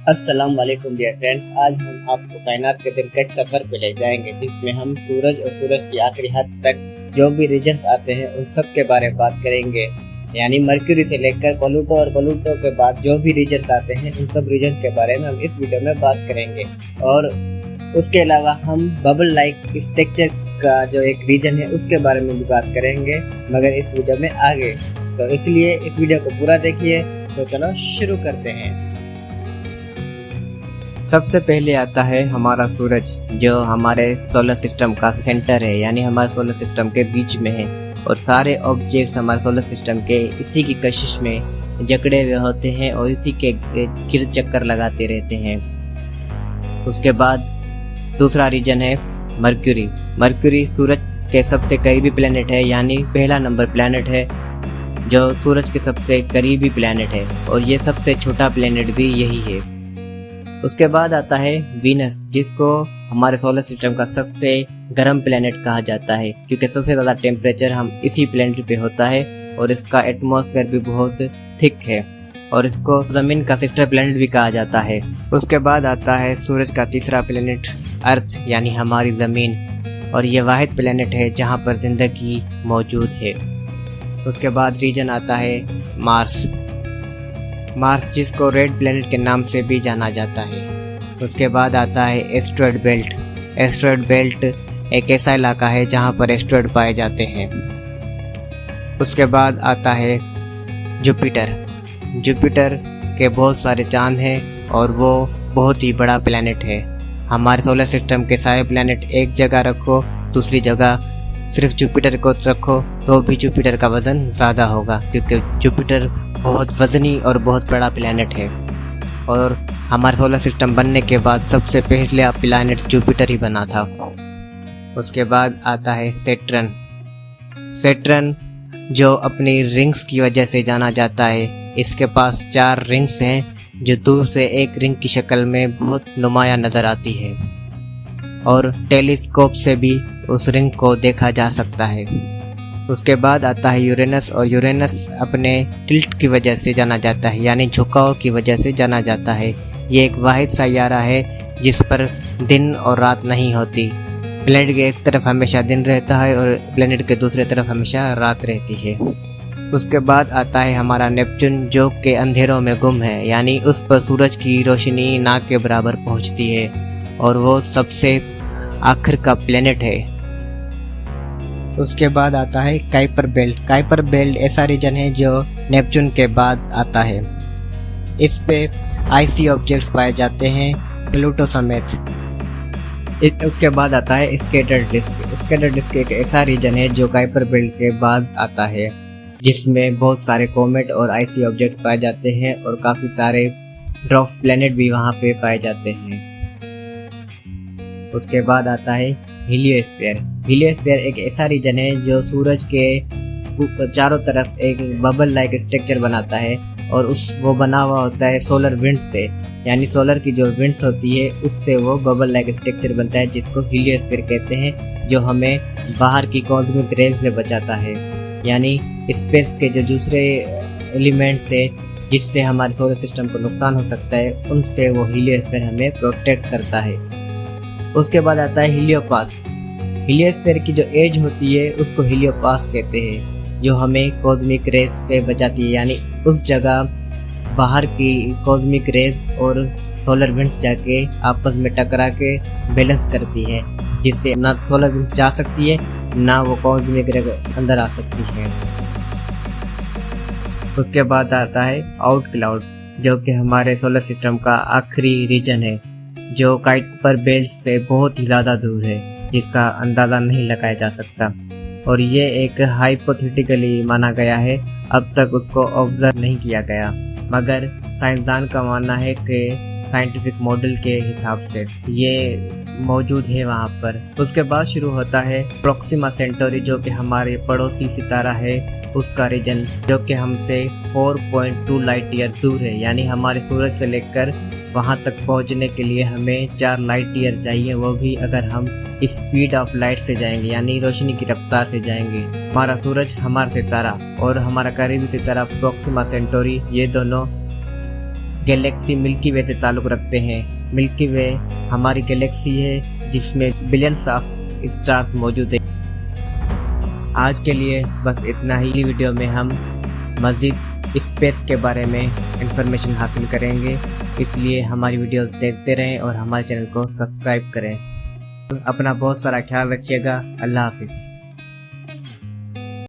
अस्सलाम वालेकुम dear friends. आज हम आपको कायनात के दिलकश सफर पे ले जाएंगे जिसमें हम सूरज और सूरज की आखिरी हद तक जो भी रीजन्स आते हैं उन सब के बारे में बात करेंगे। यानी मरकरी से लेकर प्लूटो और प्लूटो के बाद जो भी रीजन्स आते हैं उन सब रीजन्स के बारे में हम इस वीडियो में बात करेंगे। और उसके अलावा हम बबल लाइक स्ट्रक्चर का जो एक रीजन है उसके बारे में भी बात करेंगे, मगर इस वीडियो में आगे। तो इसलिए इस वीडियो को पूरा देखिए। तो चलो शुरू करते हैं। सबसे पहले आता है हमारा सूरज, जो हमारे सोलर सिस्टम का सेंटर है, यानी हमारे सोलर सिस्टम के बीच में है और सारे ऑब्जेक्ट्स हमारे सोलर सिस्टम के इसी की कशिश में जकड़े हुए होते हैं और इसी के गिर्द चक्कर लगाते रहते हैं। उसके बाद दूसरा रीजन है मरकरी। मरकरी सूरज के सबसे करीबी प्लेनेट है, यानी पहला नंबर प्लेनेट है जो सूरज के सबसे करीबी प्लेनेट है, और ये सबसे छोटा प्लेनेट भी यही है। उसके बाद आता है वीनस, जिसको हमारे सोलर सिस्टम का सबसे गर्म प्लेनेट कहा जाता है, क्योंकि सबसे ज्यादा टेम्परेचर हम इसी प्लेनेट पे होता है और इसका एटमॉस्फेयर भी बहुत थिक है और इसको जमीन का सिस्टर प्लेनेट भी कहा जाता है। उसके बाद आता है सूरज का तीसरा प्लेनेट अर्थ, यानी हमारी जमीन, और ये वाहिद प्लेनेट है जहाँ पर जिंदगी मौजूद है। उसके बाद रीजन आता है मार्स। मार्स जिसको रेड प्लेनेट के नाम से भी जाना जाता है। उसके बाद आता है एस्टेरॉयड बेल्ट। एस्टेरॉयड बेल्ट एक ऐसा इलाका है जहाँ पर एस्टेरॉयड पाए जाते हैं। उसके बाद आता है जुपिटर। जुपिटर के बहुत सारे चांद हैं और वो बहुत ही बड़ा प्लेनेट है। हमारे सोलर सिस्टम के सारे प्लेनेट एक जगह रखो, दूसरी जगह सिर्फ जुपिटर को रखो तो भी जुपिटर का वजन ज़्यादा होगा, क्योंकि जुपिटर बहुत वजनी और बहुत बड़ा प्लेनेट है। और हमारे सोलर सिस्टम बनने के बाद सबसे पहले प्लेनेट जुपिटर ही बना था। उसके बाद आता है सैटर्न। सैटर्न जो अपनी रिंग्स की वजह से जाना जाता है। इसके पास 4 रिंग्स हैं जो दूर से एक रिंग की शक्ल में बहुत नुमाया नज़र आती है और टेलीस्कोप से भी उस रिंग को देखा जा सकता है। उसके बाद आता है यूरेनस, और यूरेनस अपने टिल्ट की वजह से जाना जाता है, यानी झुकाव की वजह से जाना जाता है। ये एक वाहिद सैयारा है जिस पर दिन और रात नहीं होती। प्लेनेट के एक तरफ हमेशा दिन रहता है और प्लेनेट के दूसरे तरफ हमेशा रात रहती है। उसके बाद आता है हमारा नेपच्यून, जो के अंधेरों में गुम है, यानी उस पर सूरज की रोशनी नाक के बराबर पहुंचती है और वो सबसे आखिर का प्लेनेट है। उसके बाद आता है काइपर बेल्ट। काइपर बेल्ट ऐसा रीजन है जो नेपच्यून के बाद आता है। इस पे आइसी ऑब्जेक्ट्स पाए जाते हैं, प्लूटो समेत। उसके बाद आता है स्कैटर्ड डिस्क। स्कैटर्ड डिस्क एक ऐसा रीजन है जो काइपर बेल्ट के बाद आता है, जिसमें बहुत सारे कॉमेट और आइसी ऑब्जेक्ट्स पाए जाते हैं और काफी सारे ड्वार्फ प्लेनेट भी वहां पे पाए जाते हैं। उसके बाद आता है हीलियोस्फीयर। हीलियोस्फीयर एक ऐसा रीजन है जो सूरज के चारों तरफ एक बबल लाइक स्ट्रक्चर बनाता है और वो बना हुआ होता है सोलर विंड से, यानी सोलर की जो विंड्स होती है उससे वो बबल लाइक स्ट्रक्चर बनता है, जिसको हीलियोस्फीयर कहते हैं, जो हमें बाहर की कॉस्मिक रेज से बचाता है, यानी स्पेस के जो दूसरे एलिमेंट्स है जिससे हमारे सोलर सिस्टम को नुकसान हो सकता है, उनसे वो हीलियोस्फीयर हमें प्रोटेक्ट करता है। उसके बाद आता है हीलियोपास। हीलियोस्फीयर की जो एज होती है उसको हीलियोपास कहते हैं, जो हमें कॉस्मिक रेज से बचाती है, यानी उस जगह बाहर की कॉस्मिक रेज और सोलर विंड्स जाके आपस में टकरा के बैलेंस करती है, जिससे ना सोलर विंड्स जा सकती है ना वो कॉस्मिक रेज अंदर आ सकती है। उसके बाद आता है आउट क्लाउड, जो कि हमारे सोलर सिस्टम का आखिरी रीजन है, जो काइपर बेल्ट से बहुत ही ज़्यादा दूर है, जिसका अंदाज़ा नहीं लगाया जा सकता, और ये एक हाइपोथेटिकली माना गया है। अब तक उसको ऑब्जर्व नहीं किया गया, मगर साइंसदान का मानना है कि साइंटिफिक मॉडल के हिसाब से ये मौजूद है वहाँ पर। उसके बाद शुरू होता है प्रोक्सिमा सेंटोरी, जो कि हमारे पड़ोसी सितारा है, उसका रीजन, जो कि हमसे 4.2 लाइट ईयर दूर है, यानी हमारे सूरज से लेकर वहां तक पहुंचने के लिए हमें 4 लाइट ईयर चाहिए, वो भी अगर हम स्पीड ऑफ लाइट से जाएंगे, यानी रोशनी की रफ्तार से जाएंगे। हमारा सूरज, हमारा सितारा और हमारा करीबी सितारा प्रोक्सिमा सेंटोरी, ये दोनों गैलेक्सी मिल्की वे से ताल्लुक रखते हैं। मिल्की वे हमारी गैलेक्सी है जिसमें बिलियंस ऑफ स्टार्स मौजूद है। आज के लिए बस इतना ही। वीडियो में हम मज़ीद स्पेस के बारे में इंफॉर्मेशन हासिल करेंगे, इसलिए हमारी वीडियो देखते रहें और हमारे चैनल को सब्सक्राइब करें। अपना बहुत सारा ख्याल रखिएगा। अल्लाह हाफिज़।